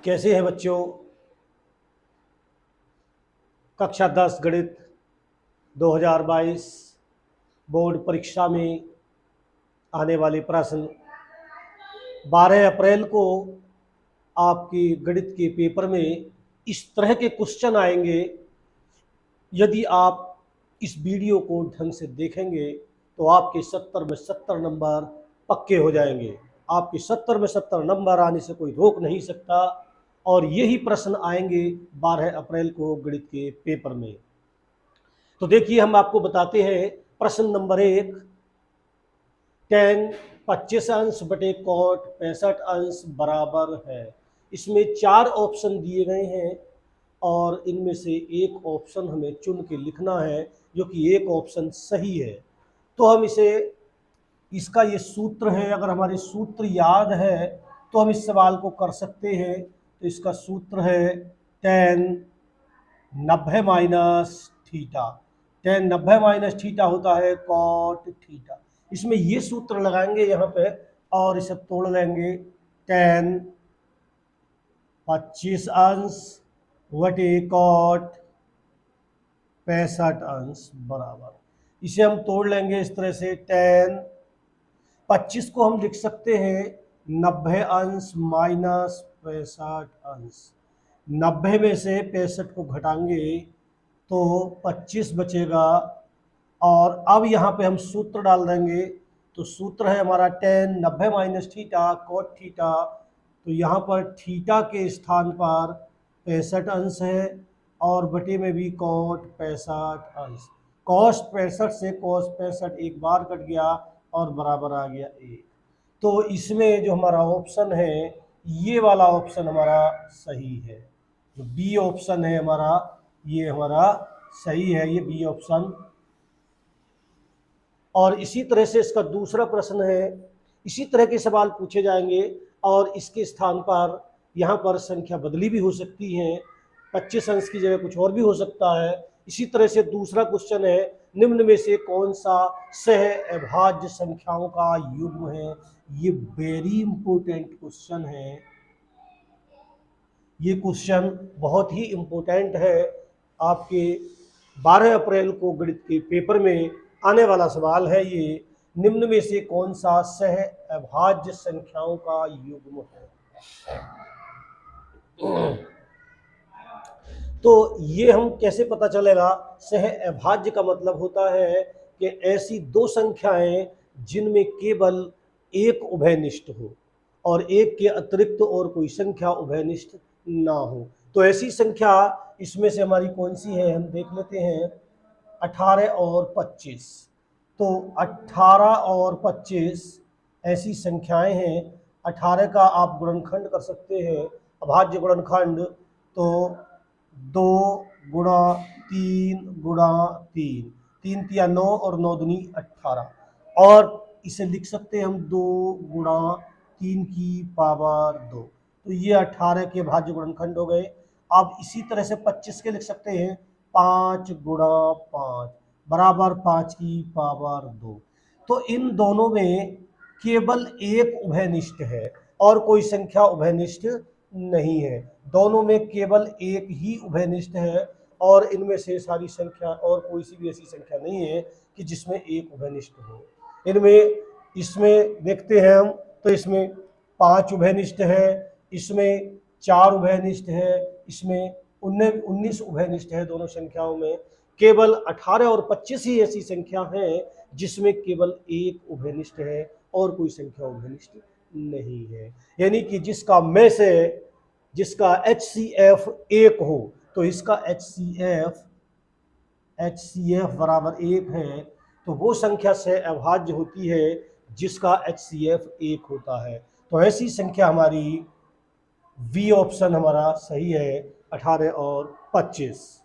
कैसे हैं बच्चों। कक्षा 10 गणित 2022 बोर्ड परीक्षा में आने वाले प्रश्न 12 अप्रैल को आपके गणित के पेपर में इस तरह के क्वेश्चन आएंगे। यदि आप इस वीडियो को ढंग से देखेंगे तो आपके 70 में 70 नंबर पक्के हो जाएंगे। आपके 70 में 70 नंबर आने से कोई रोक नहीं सकता और यही प्रश्न आएंगे 12 अप्रैल को गणित के पेपर में। तो देखिए, हम आपको बताते हैं प्रश्न नंबर 1, tan 25 अंश बटे cot 65 अंश बराबर है। इसमें 4 ऑप्शन दिए गए हैं और इनमें से एक ऑप्शन हमें चुन के लिखना है जो कि एक ऑप्शन सही है। तो हम इसका ये सूत्र है, अगर हमारे सूत्र याद है तो हम इस सवाल को कर सकते हैं। तो इसका सूत्र है tan 90 minus theta. tan 90 minus theta होता है cot थीटा। इसमें ये सूत्र लगाएंगे यहाँ पे और इसे तोड़ लेंगे। tan 25 अंश बटे cot 65 अंश बराबर, इसे हम तोड़ लेंगे इस तरह से। tan 25 को हम लिख सकते हैं 90 अंश माइनस 65 अंश। 90 में से 65 को घटाएंगे तो 25 बचेगा और अब यहाँ पे हम सूत्र डाल देंगे। तो सूत्र है हमारा tan 90 minus theta cot theta. तो यहाँ पर थीटा के स्थान पर 65 अंश है और बटे में भी cot 65 अंश। cos 65 से cos 65 एक बार कट गया और बराबर आ गया 1। तो इसमें जो हमारा ऑप्शन है ये वाला ऑप्शन हमारा सही है। जो बी ऑप्शन है हमारा, ये हमारा सही है, ये बी ऑप्शन। और इसी तरह से इसका दूसरा प्रश्न है, इसी तरह के सवाल पूछे जाएंगे और इसके स्थान पर यहाँ पर संख्या बदली भी हो सकती है। 25 अंश की जगह कुछ और भी हो सकता है। इसी तरह से दूसरा क्वेश्चन है, निम्न में से कौन सा सह अभाज्य संख्याओं का युग्म है। ये वेरी इंपॉर्टेंट क्वेश्चन है। ये क्वेश्चन बहुत ही इम्पोर्टेंट है, आपके 12 अप्रैल को गणित के पेपर में आने वाला सवाल है ये। निम्न में से कौन सा सह अभाज्य संख्याओं का युग्म है। तो ये हम कैसे पता चलेगा। सह अभाज्य का मतलब होता है कि ऐसी दो संख्याएं जिनमें केवल एक उभयनिष्ठ हो और एक के अतिरिक्त और कोई संख्या उभयनिष्ठ ना हो। तो ऐसी संख्या इसमें से हमारी कौन सी है, हम देख लेते हैं। 18 और 25। तो 18 और 25 ऐसी संख्याएं हैं। 18 का आप गुणनखंड कर सकते हैं, अभाज्य गुणनखंड। तो 2 गुणा 3 गुणा 3, 3 तिया 9 और 9 दूनी 18। और इसे लिख सकते हैं हम 2 गुणा 3 की पावर 2। तो ये 18 के भाज्य गुणनखंड हो गए। अब इसी तरह से 25 के लिख सकते हैं 5 गुणा 5 बराबर 5 की पावर 2। तो इन दोनों में केवल एक उभयनिष्ठ है और कोई संख्या उभयनिष्ठ नहीं है। दोनों में केवल एक ही उभयनिष्ठ है और इनमें से सारी संख्या और कोई सी भी ऐसी संख्या नहीं है कि जिसमें एक उभयनिष्ठ हो। इनमें इसमें देखते हैं हम, तो इसमें 5 उभयनिष्ठ है, इसमें 4 उभयनिष्ठ है, इसमें 19 उभयनिष्ठ है। दोनों संख्याओं में केवल 18 और 25 ही ऐसी संख्या है जिसमें केवल एक उभयनिष्ठ है और कोई संख्या उभयनिष्ठ नहीं है। यानी कि जिसका में से जिसका HCF 1 हो तो इसका HCF बराबर 1 है। तो वो संख्या से अभाज्य होती है जिसका HCF 1 होता है। तो ऐसी संख्या हमारी बी ऑप्शन हमारा सही है, 18 और 25।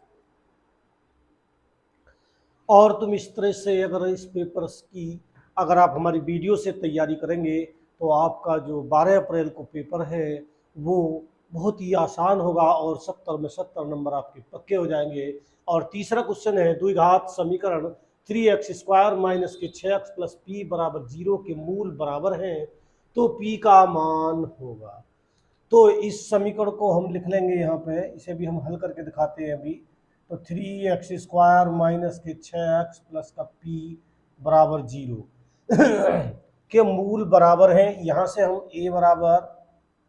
और तुम इस तरह से अगर इस पेपर्स की अगर आप हमारी वीडियो से तैयारी करेंगे तो आपका जो 12 अप्रैल को पेपर है वो बहुत ही आसान होगा और 70 में 70 नंबर आपके पक्के हो जाएंगे। और तीसरा क्वेश्चन है, द्विघात समीकरण 3x स्क्वायर माइनस के 6x प्लस p बराबर 0 के मूल बराबर हैं तो p का मान होगा। तो इस समीकरण को हम लिख लेंगे यहाँ पे, इसे भी हम हल करके दिखाते हैं अभी। तो 3x² माइनस के 6x प्लस का p बराबर 0 के मूल बराबर हैं। यहाँ से हम a बराबर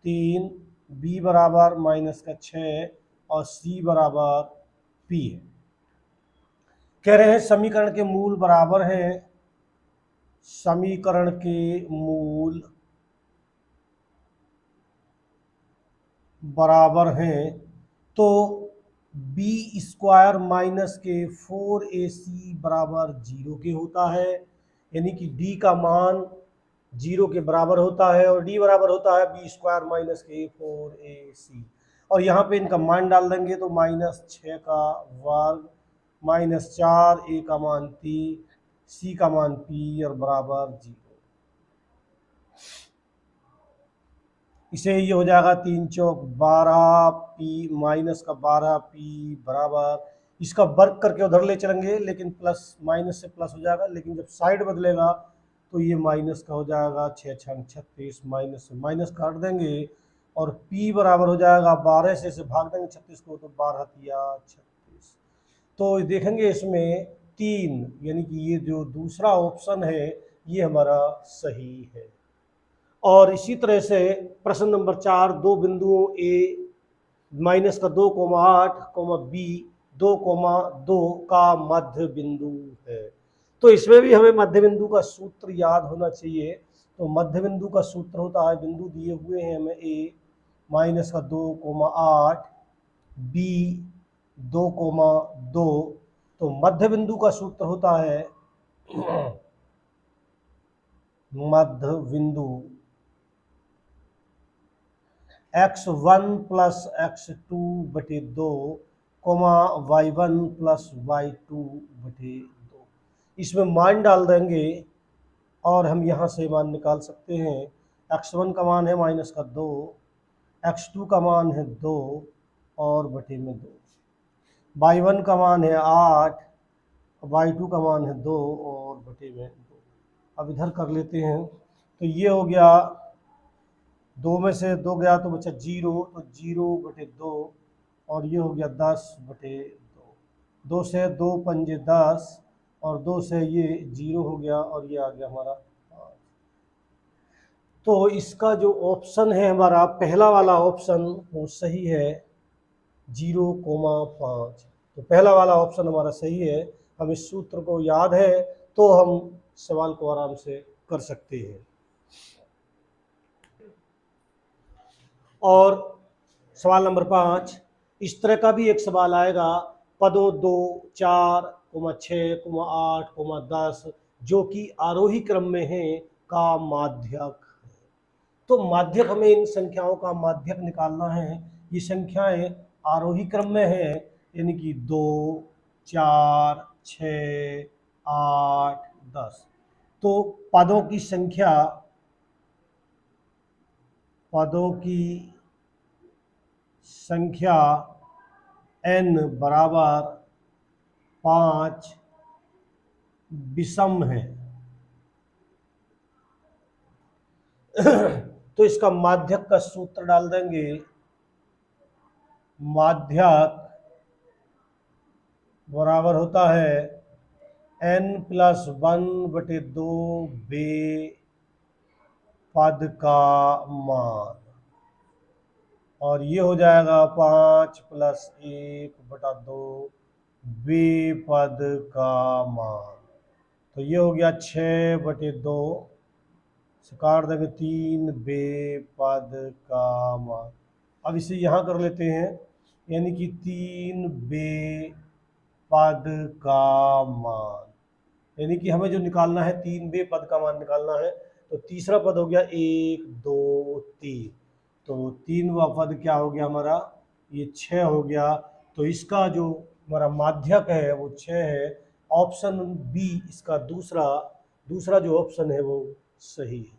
3, b बराबर माइनस का 6 और c बराबर p है। कह रहे हैं समीकरण के मूल बराबर हैं, समीकरण के मूल बराबर हैं, तो b² माइनस के 4ac बराबर 0 के होता है, यानी कि d का मान 0 के बराबर होता है और d बराबर होता है b² माइनस के 4ac। और यहाँ पे इनका मान डाल देंगे तो -6 का वर्ग -4, a का मान 3, c का मान p और बराबर 0। इसे ये हो जाएगा 3 चौक 12 p माइनस का 12 p बराबर, इसका वर्ग करके उधर ले चलेंगे लेकिन प्लस माइनस से प्लस हो जाएगा, लेकिन जब साइड बदलेगा तो ये माइनस का हो जाएगा, 6 छंग 36, माइनस से माइनस काट देंगे और p बराबर हो जाएगा 12 से भाग देंगे 36 को तो 12 तिया 36। तो देखेंगे इसमें 3, यानी कि ये जो दूसरा ऑप्शन है ये हमारा सही है। और इसी तरह से प्रश्न नंबर 4, दो बिंदुओं a माइनस का 2,8, b 2,2 का मध्य बिंदु है। तो इसमें भी हमें मध्य बिंदु का सूत्र याद होना चाहिए। तो मध्य बिंदु का सूत्र होता है, बिंदु दिए हुए हैं हमें a माइनस का 2,8, b 2,2, तो मध्य बिंदु का सूत्र होता है मध्य बिंदु x1 प्लस x2 बटे 2, y1 प्लस y2 बटे 2। इसमें मान डाल देंगे और हम यहाँ से मान निकाल सकते हैं। x1 का मान है माइनस का 2, x2 का मान है 2 और बटे में 2, y1 का मान है 8, y2 का मान है 2 और बटे में 2। अब इधर कर लेते हैं, तो ये हो गया 2 में से 2 गया तो बचा 0, तो 0 बटे 2 और ये हो गया 10 बटे 2। 2 से 2 पंजे 10 और 2 से ये 0 हो गया और ये आ गया हमारा 5। तो इसका जो ऑप्शन है हमारा पहला वाला ऑप्शन वो सही है, 0,5। तो पहला वाला ऑप्शन हमारा सही है। हम इस सूत्र को याद है तो हम सवाल को आराम से कर सकते हैं। और सवाल नंबर 5, इस तरह का भी एक सवाल आएगा, पदों 2, 4, 6, 8, 10 जो कि आरोही क्रम में हैं का माध्यक है। तो माध्यक, हमें इन संख्याओं का माध्यक निकालना है। ये संख्याएं आरोही क्रम में है, यानी कि 2, 4, 6, 8, 10। तो पदों की संख्या n बराबर 5 विषम है। तो इसका माध्यक का सूत्र डाल देंगे, माध्यक बराबर होता है n+1/2 बे पद का मान, और ये हो जाएगा 5 + 1/2 बे पद का मान। तो ये हो गया 6/2 से काट देंगे 3 बे पद का मान। अब इसे यहाँ कर लेते हैं, यानी कि 3 बे पद का मान, यानी कि हमें जो निकालना है 3 बे पद का मान निकालना है। तो तीसरा पद हो गया 1, 2, 3, तो 3वां पद क्या हो गया हमारा, ये 6 हो गया। तो इसका जो हमारा माध्यक है वो 6 है। ऑप्शन बी इसका दूसरा जो ऑप्शन है वो सही है।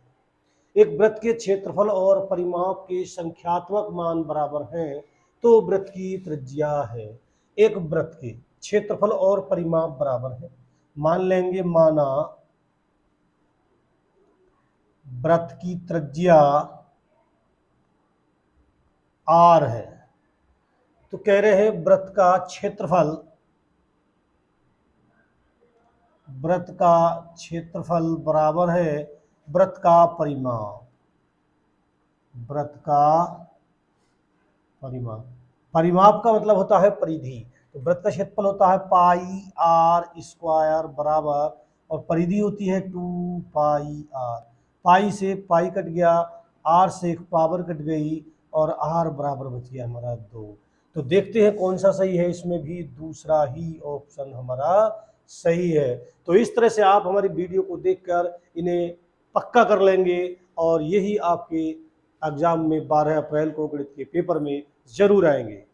एक वृत्त के क्षेत्रफल और परिमाप के संख्यात्मक मान बराबर हैं तो वृत्त की त्रिज्या है। एक वृत्त के क्षेत्रफल और परिमाप बराबर है, मान लेंगे, माना वृत्त की त्रिज्या आर है। तो कह रहे हैं वृत्त का क्षेत्रफल, वृत्त का क्षेत्रफल बराबर है वृत्त का परिमाप, वृत्त का परिमाप। परिमाप का मतलब होता है परिधि। तो वृत्त का क्षेत्रफल होता है पाई आर स्क्वायर बराबर, और परिधि होती है 2 पाई आर। पाई से पाई कट गया, आर से एक पावर कट गई, और आर बराबर बच गया हमारा 2। तो देखते हैं कौन सा सही है। इसमें भी दूसरा ही ऑप्शन हमारा सही है। तो इस तरह से आप हमारी वीडियो को देखकर इन्हें पक्का कर लेंगे, और यही आपके एग्जाम में 12 अप्रैल को गणित के पेपर में जरूर आएंगे।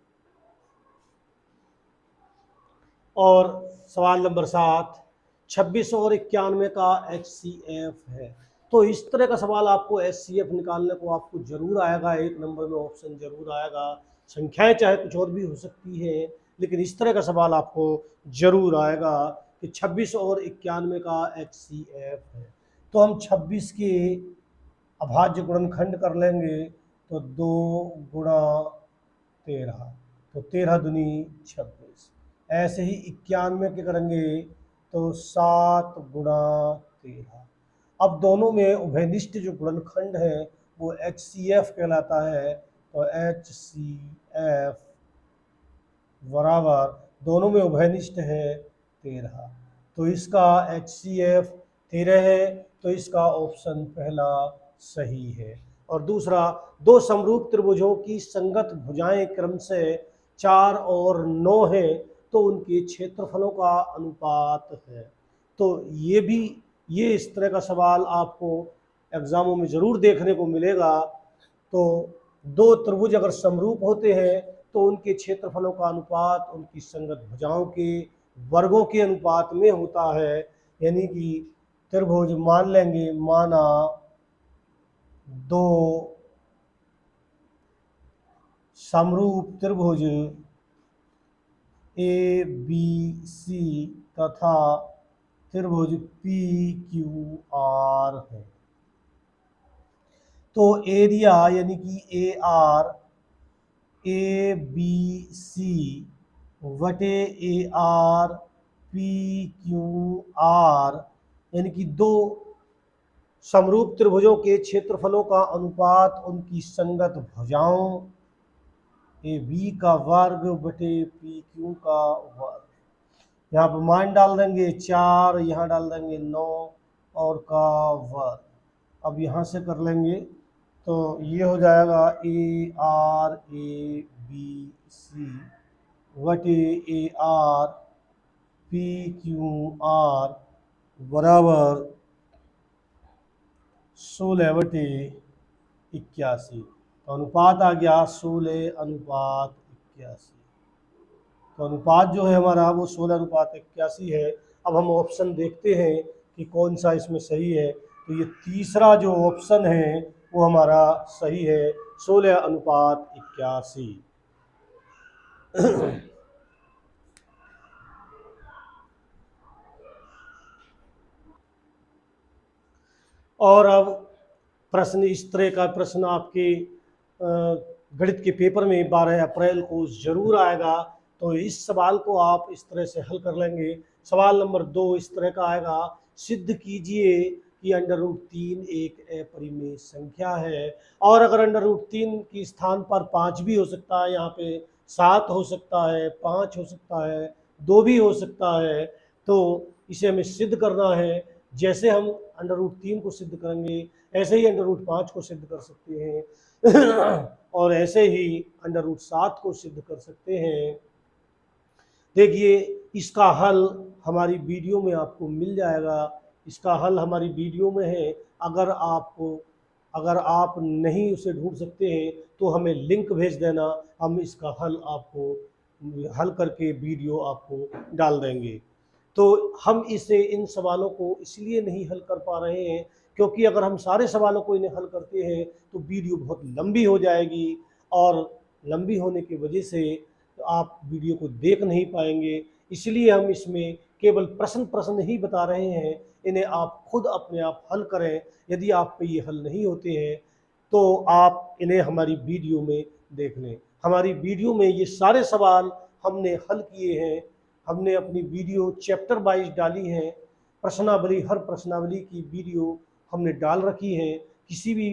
और सवाल नंबर 7, 26 और 91 का HCF है। तो इस तरह का सवाल आपको HCF निकालने को आपको जरूर आएगा, 1 नंबर में ऑप्शन जरूर आएगा। संख्याएं चाहे कुछ और भी हो सकती है, लेकिन इस तरह का सवाल आपको जरूर आएगा कि 26 और 91 का HCF है। तो हम 26 के अभाज्य गुणनखंड कर लेंगे, तो 2 गुणा 13, तो 13 दूनी 26। ऐसे ही 91 के करेंगे तो 7 गुणा 13। अब दोनों में उभयनिष्ठ जो गुणनखंड है वो HCF कहलाता है। तो HCF बराबर, दोनों में उभयनिष्ठ है 13। तो इसका HCF 13 है, तो इसका ऑप्शन पहला सही है। और दूसरा, दो समरूप त्रिभुजों की संगत भुजाएं क्रम से 4 और 9 है, तो उनके क्षेत्रफलों का अनुपात है। तो ये इस तरह का सवाल आपको एग्जामों में ज़रूर देखने को मिलेगा। तो दो त्रिभुज अगर समरूप होते हैं तो उनके क्षेत्रफलों का अनुपात उनकी संगत भुजाओं के वर्गों के अनुपात में होता है। यानी कि त्रिभुज मान लेंगे, माना दो समरूप त्रिभुज ए बी सी तथा त्रिभुज पी क्यू आर है। तो एरिया यानी कि A R A B C वटे A R P Q R, यानी कि दो समरूप त्रिभुजों के क्षेत्रफलों का अनुपात उनकी संगत भुजाओं ए बी का वर्ग बटे पी क्यू का वर्ग। यहाँ पर मान डाल देंगे 4, यहाँ डाल देंगे 9 और का वर्ग। अब यहाँ से कर लेंगे तो ये हो जाएगा A R A B C वटे A R P Q R बराबर 16 बटे 81। तो अनुपात आ गया 16:81। तो अनुपात जो है हमारा वो 16:81 है। अब हम ऑप्शन देखते हैं कि कौन सा इसमें सही है। तो ये तीसरा जो ऑप्शन है वो हमारा सही है, 16:81। और अब प्रश्न, इस तरह का प्रश्न आपके गणित के पेपर में 12 अप्रैल को ज़रूर आएगा। तो इस सवाल को आप इस तरह से हल कर लेंगे। सवाल नंबर 2 इस तरह का आएगा, सिद्ध कीजिए कि √3 एक अपरिमेय संख्या है। और अगर √3 के स्थान पर 5 भी हो सकता है, यहाँ पे 7 हो सकता है, 5 हो सकता है, 2 भी हो सकता है। तो इसे हमें सिद्ध करना है। जैसे हम √3 को सिद्ध करेंगे ऐसे ही √5 को सिद्ध कर सकते हैं और ऐसे ही √7 को सिद्ध कर सकते हैं। देखिए, इसका हल हमारी वीडियो में आपको मिल जाएगा। इसका हल हमारी वीडियो में है। अगर आप नहीं उसे ढूंढ सकते हैं तो हमें लिंक भेज देना, हम इसका हल आपको हल करके वीडियो आपको डाल देंगे। तो हम इन सवालों को इसलिए नहीं हल कर पा रहे हैं क्योंकि अगर हम सारे सवालों को इन्हें हल करते हैं तो वीडियो बहुत लंबी हो जाएगी, और लंबी होने की वजह से आप वीडियो को देख नहीं पाएंगे। इसलिए हम इसमें केवल प्रश्न ही बता रहे हैं। इन्हें आप खुद अपने आप हल करें। यदि आप पे ये हल नहीं होते हैं तो आप इन्हें हमारी वीडियो में देख लें। हमारी वीडियो में ये सारे सवाल हमने हल किए हैं। हमने अपनी वीडियो चैप्टर वाइज डाली हैं। प्रश्नावली, हर प्रश्नावली की वीडियो हमने डाल रखी है। किसी भी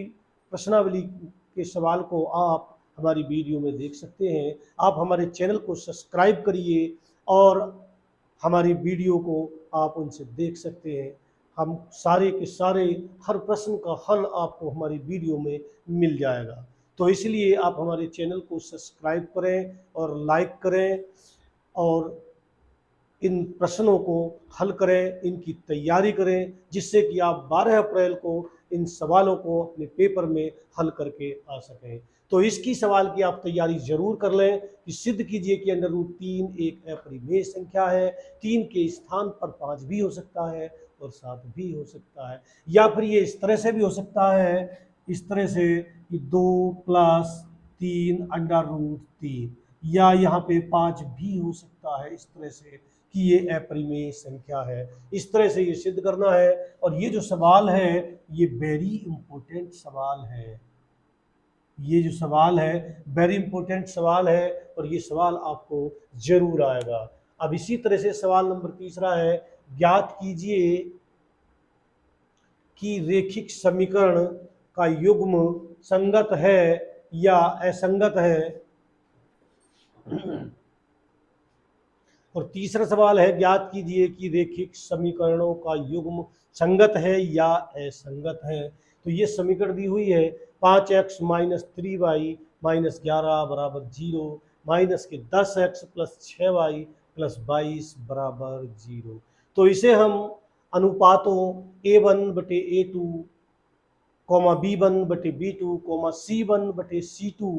प्रश्नावली के सवाल को आप हमारी वीडियो में देख सकते हैं। आप हमारे चैनल को सब्सक्राइब करिए और हमारी वीडियो को आप उनसे देख सकते हैं। हम सारे के सारे हर प्रश्न का हल आपको हमारी वीडियो में मिल जाएगा। तो इसलिए आप हमारे चैनल को सब्सक्राइब करें और लाइक करें और इन प्रश्नों को हल करें, इनकी तैयारी करें, जिससे कि आप 12 अप्रैल को इन सवालों को अपने पेपर में हल करके आ सकें। तो इसकी सवाल की आप तैयारी जरूर कर लें कि सिद्ध कीजिए कि √3 एक अपरिमेय संख्या है। 3 के स्थान पर 5 भी हो सकता है और 7 भी हो सकता है, या फिर ये इस तरह से भी हो सकता है, इस तरह से कि 2 + 3 √3, या यहाँ पे 5 भी हो सकता है इस तरह से कि ये अपरिमेय संख्या है। इस तरह से ये सिद्ध करना है। और ये जो सवाल है ये वेरी इंपॉर्टेंट सवाल है। ये जो सवाल है वेरी इंपॉर्टेंट सवाल है और ये सवाल आपको जरूर आएगा। अब इसी तरह से सवाल नंबर तीसरा है, ज्ञात कीजिए कि रेखिक समीकरण का युग्म संगत है या असंगत है। और तीसरा सवाल है, ज्ञात कीजिए कि रेखिक समीकरणों का युग्म संगत है या असंगत है। तो ये समीकरण दी हुई है, 5x - 3y - 11 = 0, माइनस के 10x + 6y + 22 = 0। तो इसे हम अनुपातों a1/a2, b1/b2, c1/c2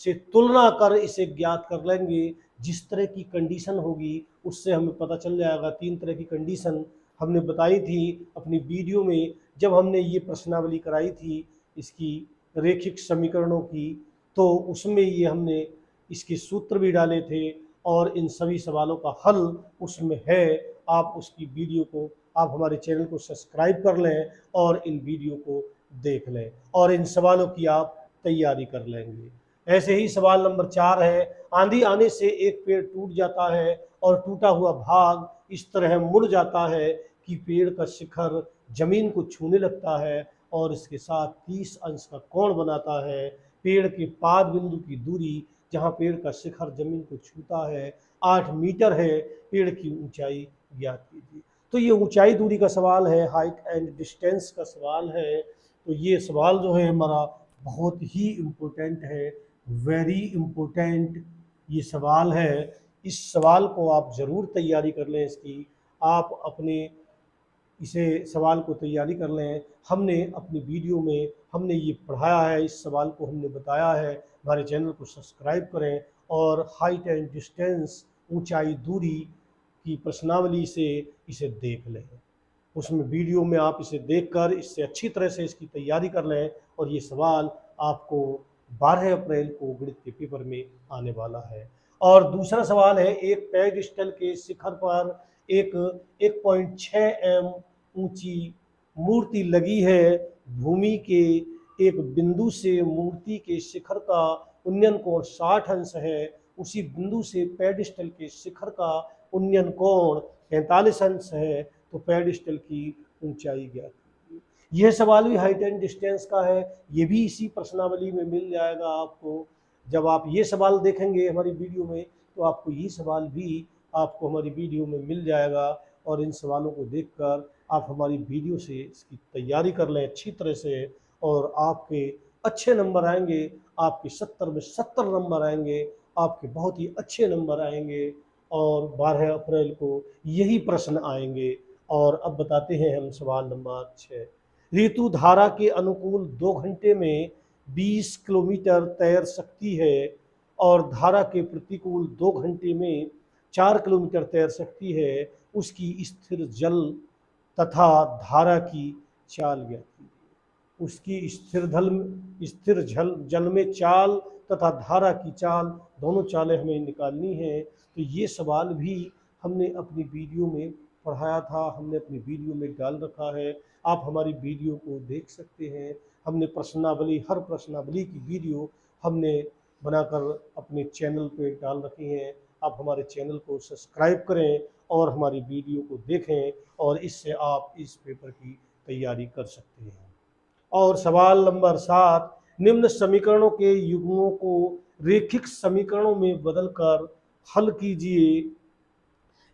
से तुलना कर इसे ज्ञात कर लेंगे। जिस तरह की कंडीशन होगी उससे हमें पता चल जाएगा। 3 तरह की कंडीशन हमने बताई थी अपनी वीडियो में, जब हमने ये प्रश्नावली कराई थी इसकी रेखिक समीकरणों की, तो उसमें ये हमने इसके सूत्र भी डाले थे और इन सभी सवालों का हल उसमें है। आप उसकी वीडियो को, आप हमारे चैनल को सब्सक्राइब कर लें और इन वीडियो को देख लें और इन सवालों की आप तैयारी कर लेंगे। ऐसे ही सवाल नंबर 4 है, आंधी आने से एक पेड़ टूट जाता है और टूटा हुआ भाग इस तरह मुड़ जाता है कि पेड़ का शिखर जमीन को छूने लगता है और इसके साथ 30 अंश का कोण बनाता है। पेड़ के पाद बिंदु की दूरी जहाँ पेड़ का शिखर जमीन को छूता है 8 मीटर है। पेड़ की ऊंचाई ज्ञात कीजिए। तो ये ऊंचाई दूरी का सवाल है, हाइट एंड डिस्टेंस का सवाल है। तो ये सवाल जो है हमारा बहुत ही इम्पोर्टेंट है, वेरी इम्पोर्टेंट ये सवाल है। इस सवाल को आप ज़रूर तैयारी कर लें इसकी। आप अपने इसे सवाल को तैयारी कर लें। हमने अपनी वीडियो में हमने ये पढ़ाया है, इस सवाल को हमने बताया है। हमारे चैनल को सब्सक्राइब करें और हाइट एंड डिस्टेंस, ऊंचाई दूरी की प्रश्नावली से इसे देख लें। उसमें वीडियो में आप इसे देखकर इससे अच्छी तरह से इसकी तैयारी कर लें और ये सवाल आपको 12 अप्रैल को गणित के पेपर में आने वाला है। और दूसरा सवाल है, एक पेडिस्टल के शिखर पर एक 1.6 एम ऊंची मूर्ति लगी है। भूमि के एक बिंदु से मूर्ति के शिखर का उन्नयन कोण 60 अंश है। उसी बिंदु से पेडिस्टल के शिखर का उन्नयन कोण 45 अंश है। तो पेडिस्टल की ऊंचाई ज्ञात कीजिए। यह सवाल भी हाइट एंड डिस्टेंस का है, ये भी इसी प्रश्नावली में मिल जाएगा आपको। जब आप ये सवाल देखेंगे हमारी वीडियो में तो आपको ये सवाल भी आपको हमारी वीडियो में मिल जाएगा और इन सवालों को देखकर आप हमारी वीडियो से इसकी तैयारी कर लें अच्छी तरह से और आपके अच्छे नंबर आएंगे। आपके 70 में 70 नंबर आएंगे, आपके बहुत ही अच्छे नंबर आएंगे और 12 अप्रैल को यही प्रश्न आएंगे। और अब बताते हैं हम सवाल नंबर 6। ऋतु धारा के अनुकूल 2 घंटे में 20 किलोमीटर तैर सकती है और धारा के प्रतिकूल 2 घंटे में 4 किलोमीटर तैर सकती है। उसकी स्थिर जल तथा धारा की चाल ज्ञात कीजिए। उसकी स्थिर जल में चाल तथा धारा की चाल, दोनों चालें हमें निकालनी है। तो ये सवाल भी हमने अपनी वीडियो में पढ़ाया था, हमने अपनी वीडियो में डाल रखा है। आप हमारी वीडियो को देख सकते हैं। हमने प्रश्नावली, हर प्रश्नावली की वीडियो हमने बनाकर अपने चैनल पे डाल रखी हैं। आप हमारे चैनल को सब्सक्राइब करें और हमारी वीडियो को देखें और इससे आप इस पेपर की तैयारी कर सकते हैं। और सवाल नंबर 7, निम्न समीकरणों के युग्मों को रेखिक समीकरणों में बदलकर हल कीजिए।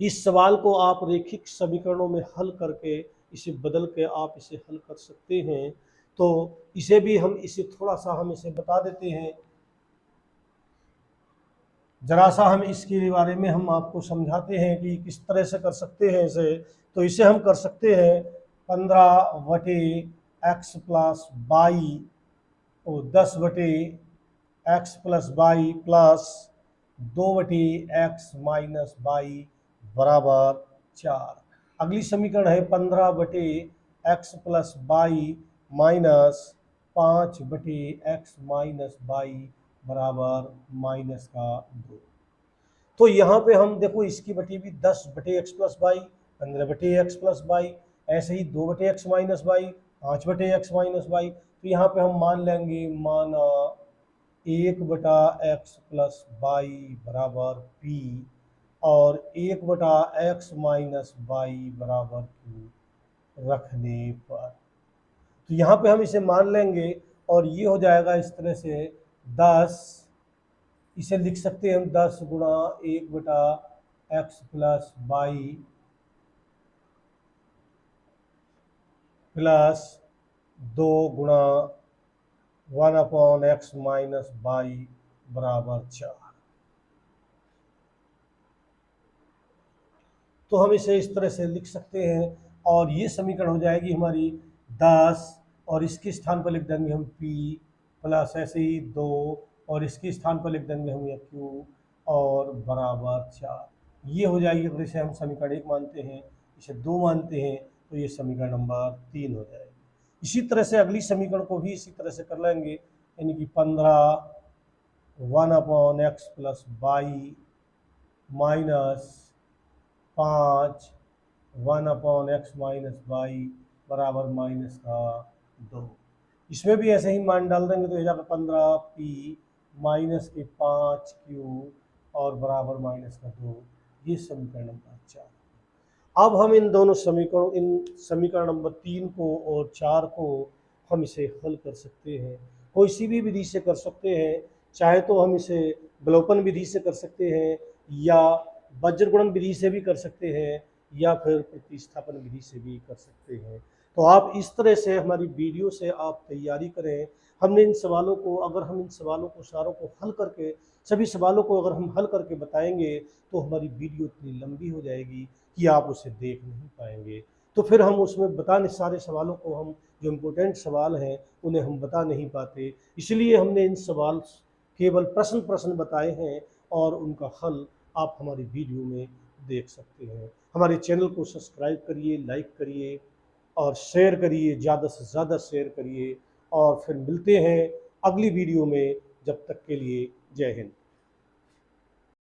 इस सवाल को आप रेखिक समीकरणों में हल करके इसे बदल के आप इसे हल कर सकते हैं। तो इसे भी हम इसे थोड़ा सा हम इसे बता देते हैं, जरा सा हम इसके बारे में हम आपको समझाते हैं कि किस तरह से कर सकते हैं इसे। तो इसे हम कर सकते हैं 15/x प्लस बाई और 10/x plus by plus 2/x minus by बराबर 4। अगली समीकरण है 15/x plus by minus 5/x minus by बराबर माइनस का 2। तो यहाँ पे हम देखो इसकी बटी भी 10/x plus by, 15/x plus by, ऐसे ही 2/x minus by, 5/x minus by. तो यहाँ पे हम मान लेंगे माना 1/x प्लस बाई बराबर p और 1/x माइनस बाई बराबर q रखने पर। तो यहाँ पे हम इसे मान लेंगे और ये हो जाएगा इस तरह से 10, इसे लिख सकते हैं हम 10 गुणा 1/x प्लस बाई प्लस 2 गुणा 1/x माइनस बाई बराबर 4। तो हम इसे इस तरह से लिख सकते हैं और ये समीकरण हो जाएगी हमारी 10 और इसके स्थान पर लिख देंगे हम p प्लस ऐसे ही 2 और इसके स्थान पर लिख देंगे हम ये q और बराबर 4। ये हो जाएगी। अगर इसे हम समीकरण 1 मानते हैं, इसे 2 मानते हैं, तो ये समीकरण नंबर 3 हो जाएगी। इसी तरह से अगली समीकरण को भी इसी तरह से कर लेंगे, यानी कि 15 1/x plus by minus 5 1/x minus by बराबर माइनस का 2। इसमें भी ऐसे ही मान डाल देंगे तो हो जाएगा 15p माइनस के 5q और बराबर माइनस का 2। ये समीकरण नंबर 4। अब हम इन दोनों समीकरणों, इन समीकरण नंबर 3 को और 4 को हम इसे हल कर सकते हैं। कोई सी भी विधि से कर सकते हैं, चाहे तो हम इसे विलोपन विधि से कर सकते हैं या वज्रगुणन विधि से भी कर सकते हैं या फिर प्रतिस्थापन विधि से भी कर सकते हैं। तो आप इस तरह से हमारी वीडियो से आप तैयारी करें। हमने इन सवालों को, अगर हम इन सवालों को सारों को हल करके, सभी सवालों को अगर हम हल करके बताएंगे तो हमारी वीडियो इतनी लंबी हो जाएगी कि आप उसे देख नहीं पाएंगे। तो फिर हम उसमें बताने सारे सवालों को, हम जो इम्पोर्टेंट सवाल हैं उन्हें हम बता नहीं पाते। इसलिए हमने इन सवाल केवल प्रश्न प्रश्न बताए हैं और उनका हल आप हमारी वीडियो में देख सकते हैं। हमारे चैनल को सब्सक्राइब करिए, लाइक करिए और शेयर करिए, ज़्यादा से ज़्यादा शेयर करिए। और फिर मिलते हैं अगली वीडियो में। जब तक के लिए जय हिंद।